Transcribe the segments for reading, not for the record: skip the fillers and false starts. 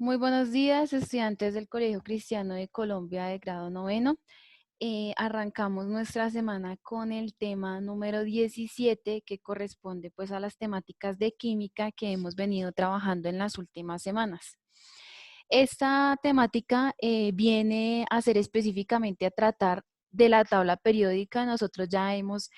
Muy buenos días, estudiantes del Colegio Cristiano de Colombia de grado noveno. Arrancamos nuestra semana con el tema número 17 que corresponde pues a las temáticas de química que hemos venido trabajando en las últimas semanas. Esta temática viene a ser específicamente a tratar de la tabla periódica. Nosotros ya hemos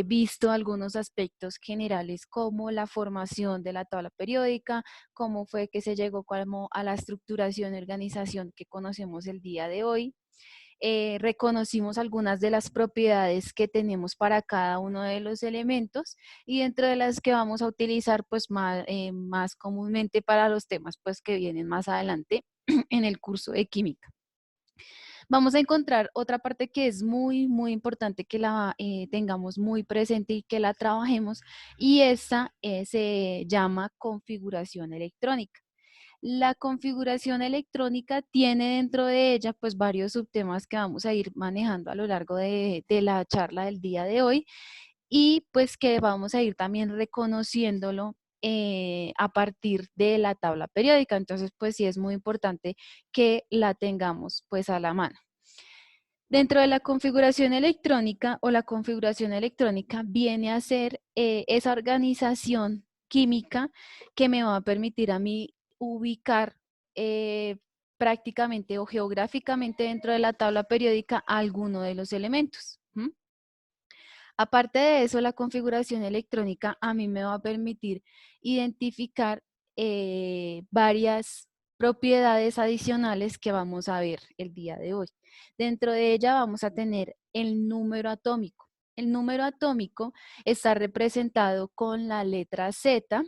visto algunos aspectos generales como la formación de la tabla periódica, cómo fue que se llegó como a la estructuración y organización que conocemos el día de hoy. Reconocimos algunas de las propiedades que tenemos para cada uno de los elementos y dentro de las que vamos a utilizar pues más comúnmente para los temas pues que vienen más adelante en el curso de química. Vamos a encontrar otra parte que es muy importante que la tengamos muy presente y que la trabajemos, y esta se llama configuración electrónica. La configuración electrónica tiene dentro de ella pues varios subtemas que vamos a ir manejando a lo largo de la charla del día de hoy, y pues que vamos a ir también reconociéndolo a partir de la tabla periódica. Entonces pues sí es muy importante que la tengamos pues a la mano. Dentro de la configuración electrónica o la configuración electrónica viene a ser esa organización química que me va a permitir a mí ubicar prácticamente o geográficamente dentro de la tabla periódica alguno de los elementos. Aparte de eso, la configuración electrónica a mí me va a permitir identificar varias propiedades adicionales que vamos a ver el día de hoy. Dentro de ella vamos a tener el número atómico. El número atómico está representado con la letra Z,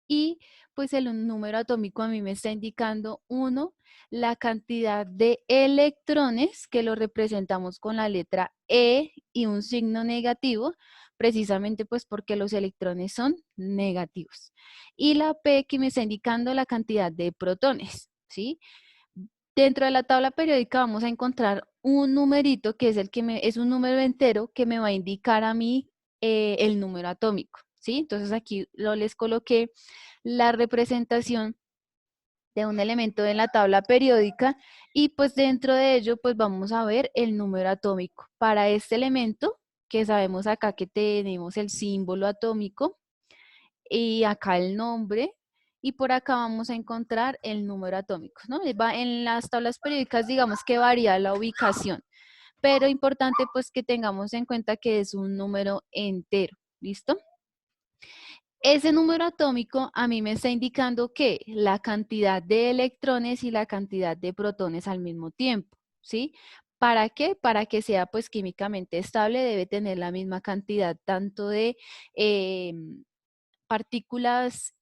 y pues el número atómico a mí me está indicando, uno, la cantidad de electrones, que lo representamos con la letra E y un signo negativo, precisamente pues porque los electrones son negativos. Y la P, que me está indicando la cantidad de protones, ¿sí? Dentro de la tabla periódica vamos a encontrar un numerito que es es un número entero que me va a indicar a mí el número atómico, ¿sí? Entonces aquí les coloqué la representación de un elemento en la tabla periódica, y pues dentro de ello pues vamos a ver el número atómico. Para este elemento, que sabemos acá que tenemos el símbolo atómico y acá el nombre, y por acá vamos a encontrar el número atómico, ¿no? En las tablas periódicas digamos que varía la ubicación, pero importante pues que tengamos en cuenta que es un número entero, ¿listo? Ese número atómico a mí me está indicando que la cantidad de electrones y la cantidad de protones al mismo tiempo, ¿sí? ¿Para qué? Para que sea pues químicamente estable debe tener la misma cantidad tanto de partículas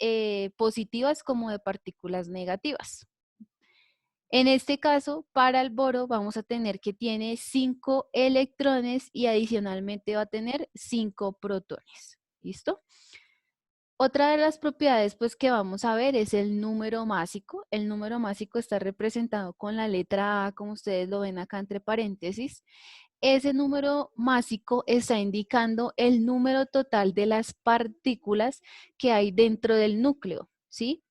positivas como de partículas negativas. En este caso, para el boro vamos a tener que tiene 5 electrones y adicionalmente va a tener 5 protones. ¿Listo? Otra de las propiedades pues que vamos a ver es el número másico. El número másico está representado con la letra A, como ustedes lo ven acá entre paréntesis. Ese número másico está indicando el número total de las partículas que hay dentro del núcleo, ¿sí?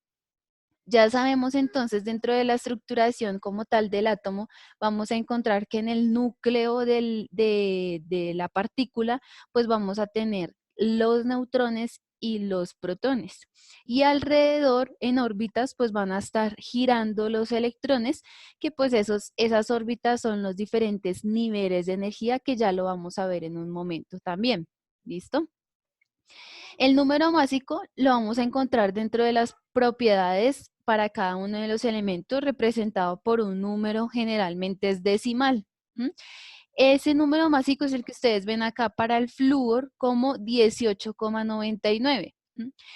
Ya sabemos entonces dentro de la estructuración como tal del átomo, vamos a encontrar que en el núcleo de la partícula, pues vamos a tener los neutrones y los protones. Y alrededor, en órbitas, pues van a estar girando los electrones, que pues esas órbitas son los diferentes niveles de energía que ya lo vamos a ver en un momento también. ¿Listo? El número másico lo vamos a encontrar dentro de las propiedades para cada uno de los elementos, representado por un número, generalmente es decimal. Ese número másico es el que ustedes ven acá para el flúor como 18,99.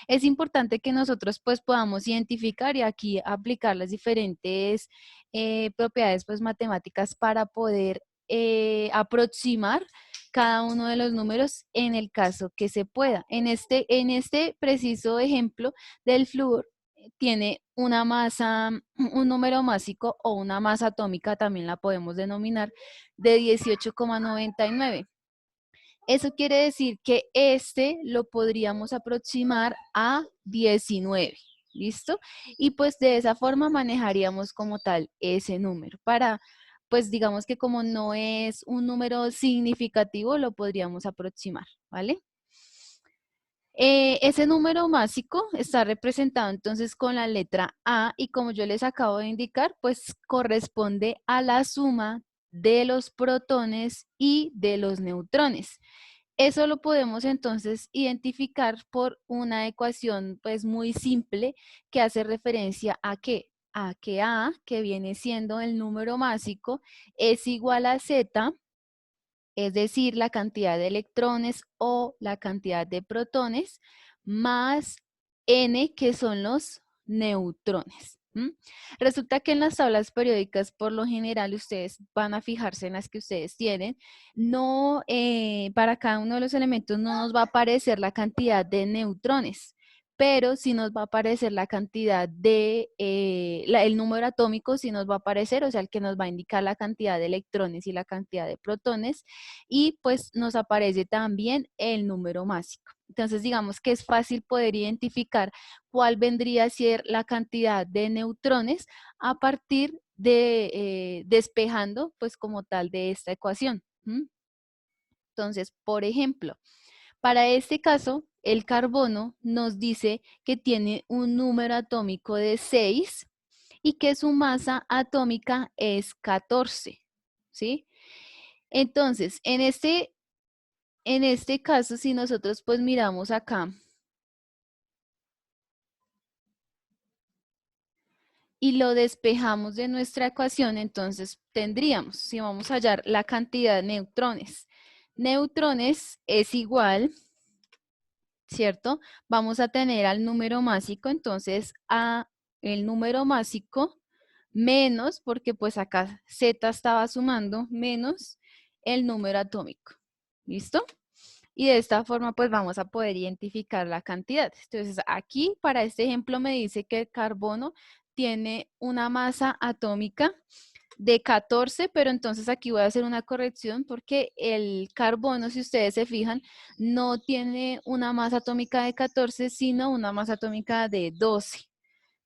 Es importante que nosotros pues podamos identificar y aquí aplicar las diferentes propiedades pues matemáticas para poder aproximar cada uno de los números en el caso que se pueda. En este preciso ejemplo del flúor tiene una masa, un número másico o una masa atómica, también la podemos denominar, de 18,99. Eso quiere decir que este lo podríamos aproximar a 19, ¿Listo? Y pues de esa forma manejaríamos como tal ese número. Para, pues digamos que como no es un número significativo, lo podríamos aproximar, ¿vale? Ese número másico está representado entonces con la letra A y como yo les acabo de indicar, pues corresponde a la suma de los protones y de los neutrones. Eso lo podemos entonces identificar por una ecuación pues muy simple que hace referencia a que A, que viene siendo el número másico, es igual a Z, es decir, la cantidad de electrones o la cantidad de protones, más N, que son los neutrones. Resulta que en las tablas periódicas, por lo general, ustedes van a fijarse en las que ustedes tienen. No, para cada uno de los elementos no nos va a aparecer la cantidad de neutrones, pero sí nos va a aparecer la cantidad de, el número atómico sí nos va a aparecer, o sea, el que nos va a indicar la cantidad de electrones y la cantidad de protones, y pues nos aparece también el número másico. Entonces, digamos que es fácil poder identificar cuál vendría a ser la cantidad de neutrones a partir de despejando, pues como tal, de esta ecuación. Entonces, por ejemplo, para este caso, el carbono nos dice que tiene un número atómico de 6 y que su masa atómica es 14, ¿sí? Entonces, en este caso, si nosotros pues miramos acá y lo despejamos de nuestra ecuación, entonces tendríamos, si vamos a hallar la cantidad de neutrones es igual, ¿cierto? Vamos a tener al número másico, entonces a el número másico menos, porque pues acá Z estaba sumando, menos el número atómico. ¿Listo? Y de esta forma pues vamos a poder identificar la cantidad. Entonces aquí para este ejemplo me dice que el carbono tiene una masa atómica de 14, pero entonces aquí voy a hacer una corrección porque el carbono, si ustedes se fijan, no tiene una masa atómica de 14, sino una masa atómica de 12,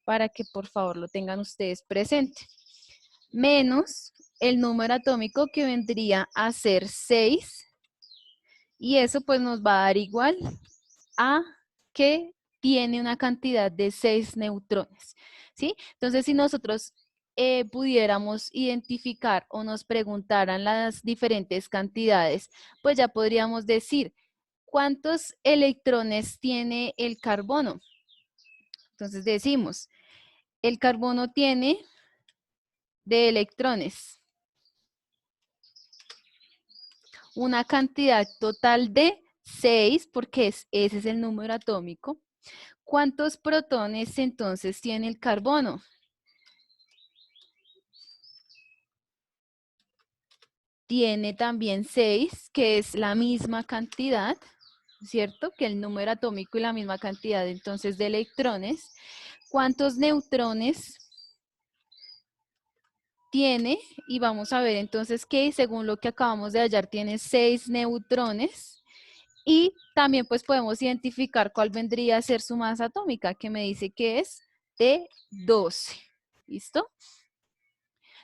para que por favor lo tengan ustedes presente. Menos el número atómico que vendría a ser 6, y eso pues nos va a dar igual a que tiene una cantidad de 6 neutrones, ¿sí? Entonces, si nosotros pudiéramos identificar o nos preguntaran las diferentes cantidades, pues ya podríamos decir, ¿cuántos electrones tiene el carbono? Entonces decimos, el carbono tiene de electrones una cantidad total de 6, porque ese es el número atómico. ¿Cuántos protones entonces tiene el carbono? Tiene también 6, que es la misma cantidad, ¿cierto? Que el número atómico y la misma cantidad entonces de electrones. ¿Cuántos neutrones tiene? Y vamos a ver entonces que según lo que acabamos de hallar tiene 6 neutrones. Y también pues podemos identificar cuál vendría a ser su masa atómica, que me dice que es de 12. ¿Listo?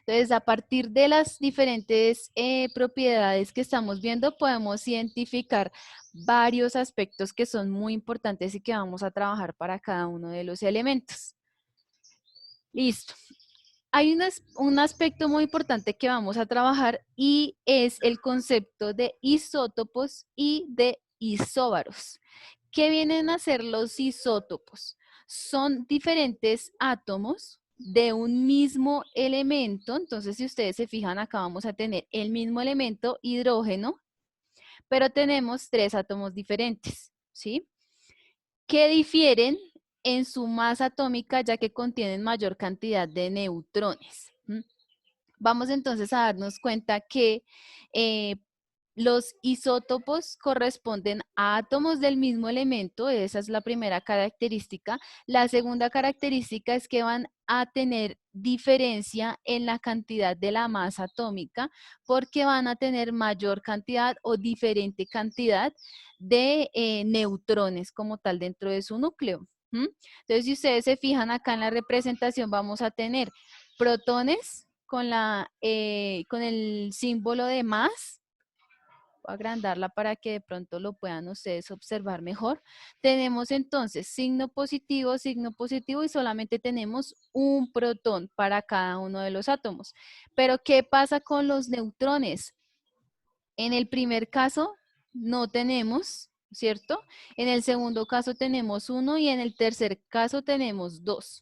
Entonces, a partir de las diferentes propiedades que estamos viendo, podemos identificar varios aspectos que son muy importantes y que vamos a trabajar para cada uno de los elementos. Listo. Hay un aspecto muy importante que vamos a trabajar y es el concepto de isótopos y de isóbaros. ¿Qué vienen a ser los isótopos? Son diferentes átomos de un mismo elemento. Entonces, si ustedes se fijan, acá vamos a tener el mismo elemento, hidrógeno, pero tenemos 3 átomos diferentes, ¿sí? Que difieren en su masa atómica ya que contienen mayor cantidad de neutrones. Vamos entonces a darnos cuenta que eh, los isótopos corresponden a átomos del mismo elemento, esa es la primera característica. La segunda característica es que van a tener diferencia en la cantidad de la masa atómica porque van a tener mayor cantidad o diferente cantidad de neutrones como tal dentro de su núcleo. ¿Mm? Entonces, si ustedes se fijan acá en la representación, vamos a tener protones con el símbolo de más. Voy a agrandarla para que de pronto lo puedan ustedes observar mejor. Tenemos entonces signo positivo y solamente tenemos un protón para cada uno de los átomos. Pero, ¿qué pasa con los neutrones? En el primer caso no tenemos, ¿cierto? En el segundo caso tenemos uno y en el tercer caso tenemos dos.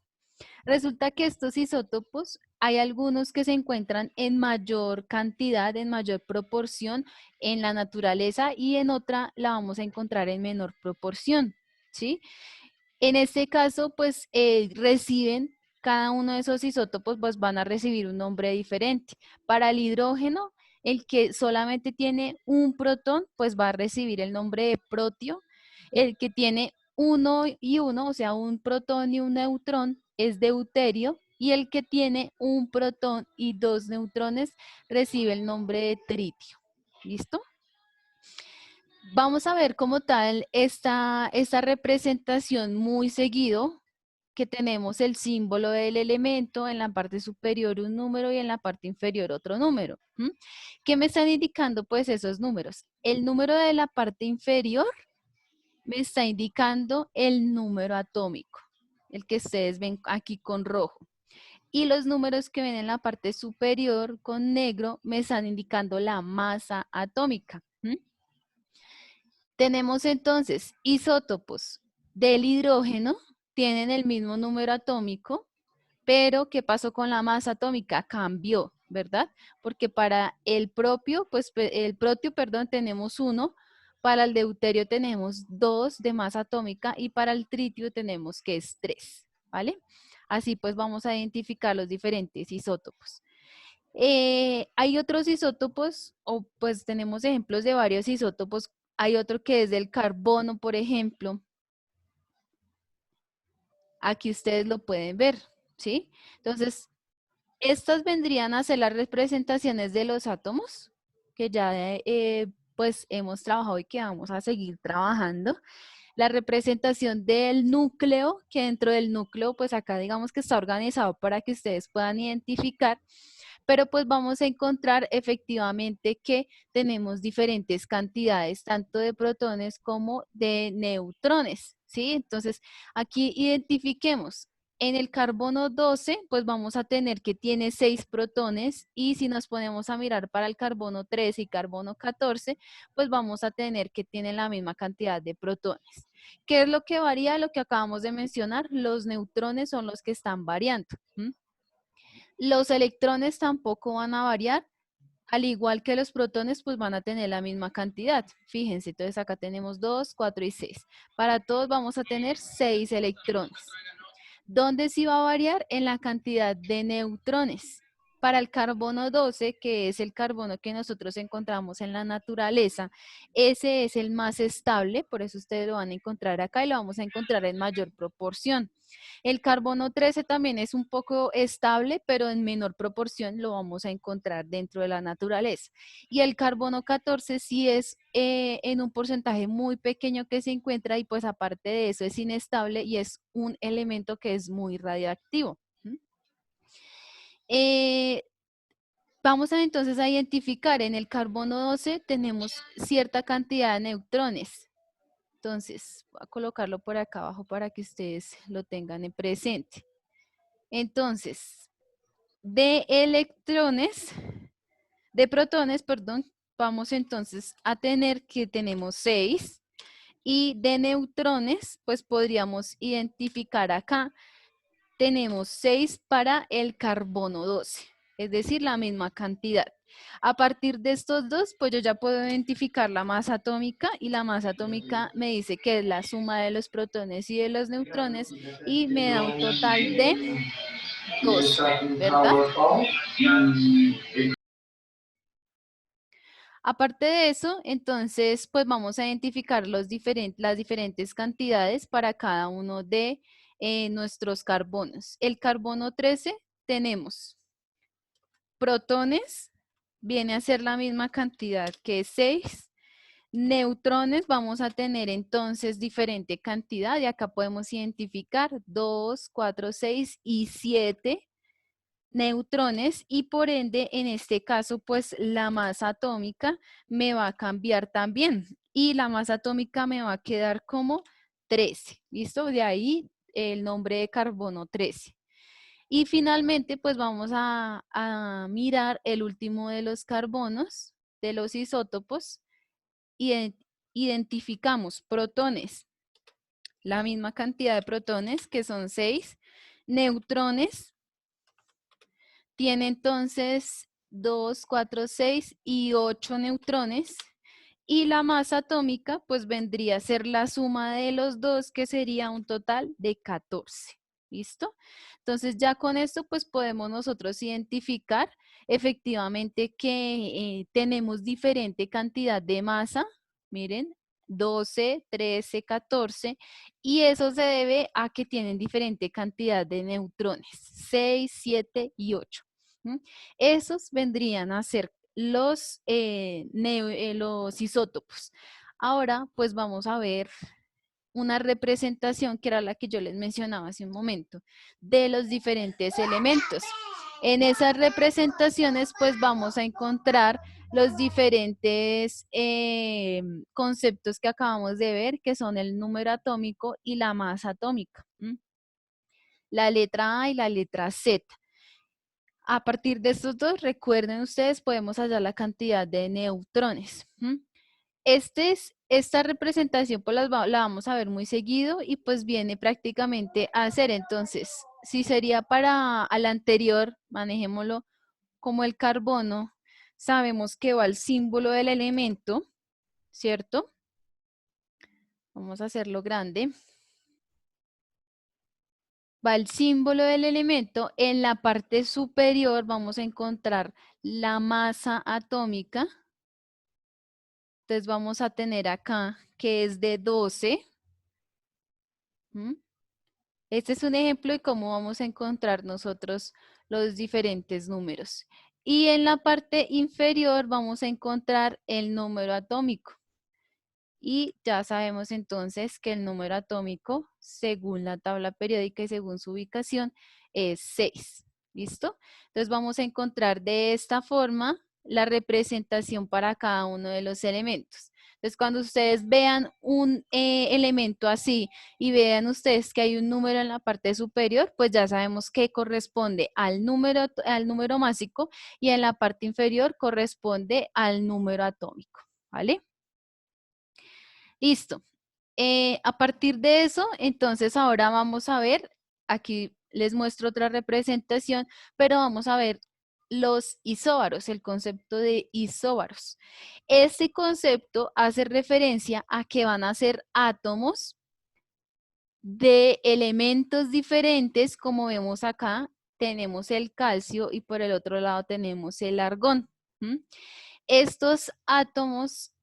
Resulta que estos isótopos hay algunos que se encuentran en mayor cantidad, en mayor proporción en la naturaleza y en otra la vamos a encontrar en menor proporción, ¿sí? En este caso, pues reciben, cada uno de esos isótopos pues van a recibir un nombre diferente. Para el hidrógeno, el que solamente tiene un protón, pues va a recibir el nombre de protio. El que tiene uno y uno, o sea, un protón y un neutrón, es deuterio. Y el que tiene un protón y dos neutrones recibe el nombre de tritio. ¿Listo? Vamos a ver como tal esta representación muy seguido, que tenemos el símbolo del elemento, en la parte superior un número y en la parte inferior otro número. ¿Qué me están indicando pues esos números? El número de la parte inferior me está indicando el número atómico, el que ustedes ven aquí con rojo. Y los números que ven en la parte superior con negro me están indicando la masa atómica. Tenemos entonces isótopos del hidrógeno, tienen el mismo número atómico, pero ¿qué pasó con la masa atómica? Cambió, ¿verdad? Porque para el propio, pues el protio, perdón, tenemos 1, para el deuterio tenemos 2 de masa atómica y para el tritio tenemos que es 3, ¿vale? Así pues vamos a identificar los diferentes isótopos. Hay otros isótopos, o pues tenemos ejemplos de varios isótopos. Hay otro que es del carbono, por ejemplo. Aquí ustedes lo pueden ver, ¿sí? Entonces, estas vendrían a ser las representaciones de los átomos, que ya pues hemos trabajado y que vamos a seguir trabajando. La representación del núcleo, que dentro del núcleo, pues acá digamos que está organizado para que ustedes puedan identificar, pero pues vamos a encontrar efectivamente que tenemos diferentes cantidades, tanto de protones como de neutrones, ¿sí? Entonces, aquí identifiquemos. En el carbono 12, pues vamos a tener que tiene 6 protones y si nos ponemos a mirar para el carbono 13 y carbono 14, pues vamos a tener que tienen la misma cantidad de protones. ¿Qué es lo que varía? Lo que acabamos de mencionar, los neutrones son los que están variando. Los electrones tampoco van a variar, al igual que los protones, pues van a tener la misma cantidad. Fíjense, entonces acá tenemos 2, 4 y 6. Para todos vamos a tener 6 electrones. ¿Dónde sí va a variar? En la cantidad de neutrones. Para el carbono 12, que es el carbono que nosotros encontramos en la naturaleza, ese es el más estable, por eso ustedes lo van a encontrar acá y lo vamos a encontrar en mayor proporción. El carbono 13 también es un poco estable, pero en menor proporción lo vamos a encontrar dentro de la naturaleza. Y el carbono 14 sí es en un porcentaje muy pequeño que se encuentra y pues aparte de eso es inestable y es un elemento que es muy radiactivo. Vamos a entonces a identificar en el carbono 12 tenemos cierta cantidad de neutrones. Entonces, voy a colocarlo por acá abajo para que ustedes lo tengan en presente. Entonces, de electrones, de protones, perdón, vamos entonces a tener que tenemos 6 y de neutrones, pues podríamos identificar acá, tenemos 6 para el carbono 12, es decir, la misma cantidad. A partir de estos dos, pues yo ya puedo identificar la masa atómica y la masa atómica me dice que es la suma de los protones y de los neutrones y me da un total de 12, ¿verdad? Aparte de eso, entonces, pues vamos a identificar las diferentes cantidades para cada uno de nuestros carbonos. El carbono 13 tenemos protones, viene a ser la misma cantidad que 6, Neutrones vamos a tener entonces diferente cantidad y acá podemos identificar 2, 4, 6 y 7 neutrones y por ende en este caso pues la masa atómica me va a cambiar también y la masa atómica me va a quedar como 13, ¿listo? De ahí el nombre de carbono 13. Y finalmente pues vamos a mirar el último de los carbonos, de los isótopos, y identificamos protones, la misma cantidad de protones que son 6, neutrones tiene entonces 2, 4, 6 y 8 neutrones. Y la masa atómica pues vendría a ser la suma de los dos, que sería un total de 14. ¿Listo? Entonces ya con esto pues podemos nosotros identificar efectivamente que tenemos diferente cantidad de masa. Miren, 12, 13, 14. Y eso se debe a que tienen diferente cantidad de neutrones, 6, 7 y 8. ¿Mm? Esos vendrían a ser los isótopos. Ahora, pues vamos a ver una representación que era la que yo les mencionaba hace un momento, de los diferentes elementos. En esas representaciones, pues vamos a encontrar los diferentes conceptos que acabamos de ver, que son el número atómico y la masa atómica. La letra A y la letra Z. A partir de estos dos, recuerden ustedes, podemos hallar la cantidad de neutrones. Esta representación pues la vamos a ver muy seguido y pues viene prácticamente a ser. Entonces, si sería para al anterior, manejémoslo como el carbono, sabemos que va el símbolo del elemento, ¿cierto? Vamos a hacerlo grande. Va el símbolo del elemento. En la parte superior vamos a encontrar la masa atómica. Entonces vamos a tener acá que es de 12. Este es un ejemplo de cómo vamos a encontrar nosotros los diferentes números. Y en la parte inferior vamos a encontrar el número atómico. Y ya sabemos entonces que el número atómico, según la tabla periódica y según su ubicación, es 6. ¿Listo? Entonces vamos a encontrar de esta forma la representación para cada uno de los elementos. Entonces cuando ustedes vean un elemento así y vean ustedes que hay un número en la parte superior, pues ya sabemos que corresponde al número másico y en la parte inferior corresponde al número atómico. ¿Vale? Listo. A partir de eso, entonces ahora vamos a ver, aquí les muestro otra representación, pero vamos a ver los isóbaros, el concepto de isóbaros. Este concepto hace referencia a que van a ser átomos de elementos diferentes, como vemos acá, tenemos el calcio y por el otro lado tenemos el argón. Estos átomos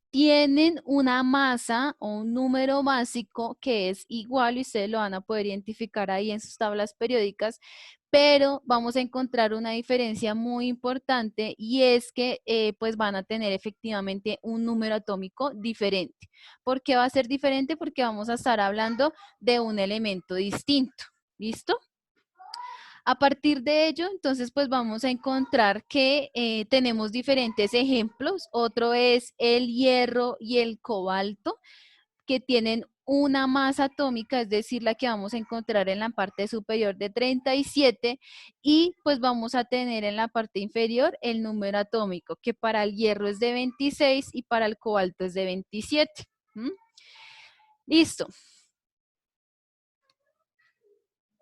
tienen una masa o un número básico que es igual y ustedes lo van a poder identificar ahí en sus tablas periódicas, pero vamos a encontrar una diferencia muy importante y es que pues van a tener efectivamente un número atómico diferente. ¿Por qué va a ser diferente? Porque vamos a estar hablando de un elemento distinto. ¿Listo? A partir de ello, entonces, pues vamos a encontrar que tenemos diferentes ejemplos. Otro es el hierro y el cobalto, que tienen una masa atómica, es decir, la que vamos a encontrar en la parte superior de 37, y pues vamos a tener en la parte inferior el número atómico, que para el hierro es de 26 y para el cobalto es de 27. Listo.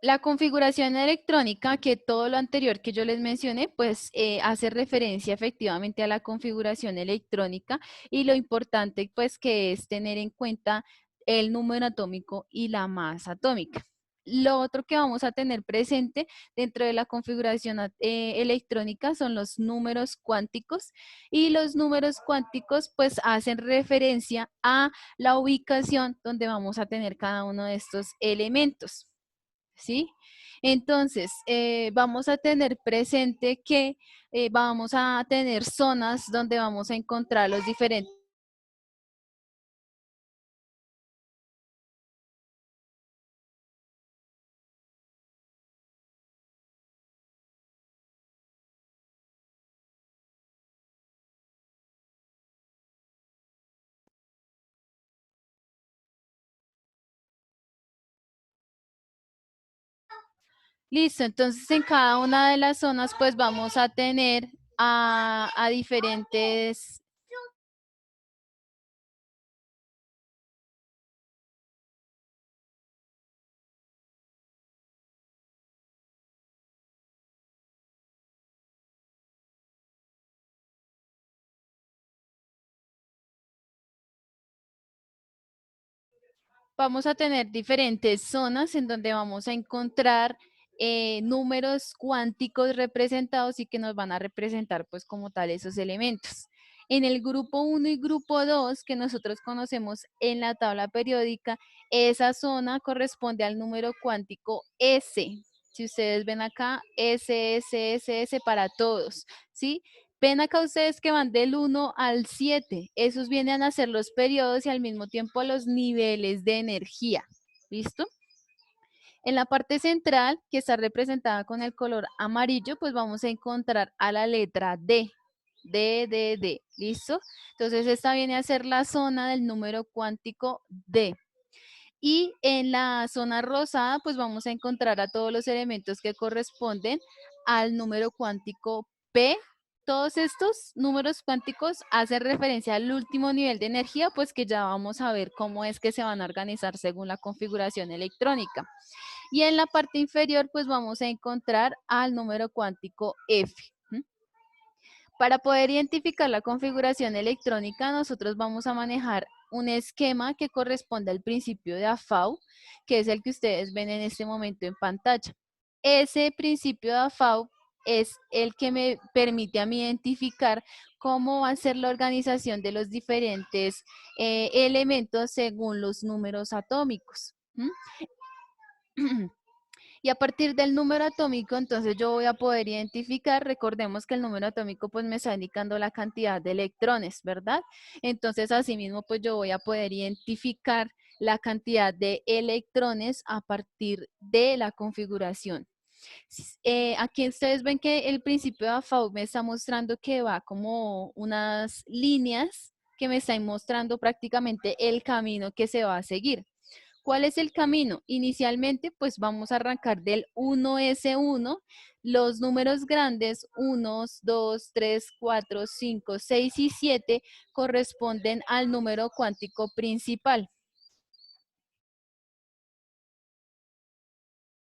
La configuración electrónica, que todo lo anterior que yo les mencioné, pues hace referencia efectivamente a la configuración electrónica y lo importante pues que es tener en cuenta el número atómico y la masa atómica. Lo otro que vamos a tener presente dentro de la configuración electrónica son los números cuánticos y los números cuánticos pues hacen referencia a la ubicación donde vamos a tener cada uno de estos elementos. ¿Sí? Entonces, vamos a tener presente que vamos a tener zonas donde vamos a encontrar los diferentes Listo, entonces en cada una de las zonas pues vamos a tener a diferentes. Vamos a tener diferentes zonas en donde vamos a encontrar números cuánticos representados y que nos van a representar pues como tal esos elementos. En el grupo 1 y grupo 2 que nosotros conocemos en la tabla periódica, esa zona corresponde al número cuántico S. Si ustedes ven acá, S, S, S, S para todos, ¿sí? Ven acá ustedes que van del 1 al 7. Esos vienen a ser los periodos y al mismo tiempo los niveles de energía. ¿Listo? En la parte central, que está representada con el color amarillo, pues vamos a encontrar a la letra D. D, D, D. ¿Listo? Entonces esta viene a ser la zona del número cuántico D. Y en la zona rosada, pues vamos a encontrar a todos los elementos que corresponden al número cuántico P. Todos estos números cuánticos hacen referencia al último nivel de energía, pues que ya vamos a ver cómo es que se van a organizar según la configuración electrónica. Y en la parte inferior, pues vamos a encontrar al número cuántico F. Para poder identificar la configuración electrónica, nosotros vamos a manejar un esquema que corresponde al principio de AFAU, que es el que ustedes ven en este momento en pantalla. Ese principio de AFAU es el que me permite a mí identificar cómo va a ser la organización de los diferentes elementos según los números atómicos. Y a partir del número atómico, entonces yo voy a poder identificar, recordemos que el número atómico pues me está indicando la cantidad de electrones, ¿verdad? Entonces asimismo pues yo voy a poder identificar la cantidad de electrones a partir de la configuración. Aquí ustedes ven que el principio de AFAU me está mostrando que va como unas líneas que me están mostrando prácticamente el camino que se va a seguir. ¿Cuál es el camino? Inicialmente, pues vamos a arrancar del 1S1. Los números grandes, 1, 2, 3, 4, 5, 6 y 7, corresponden al número cuántico principal.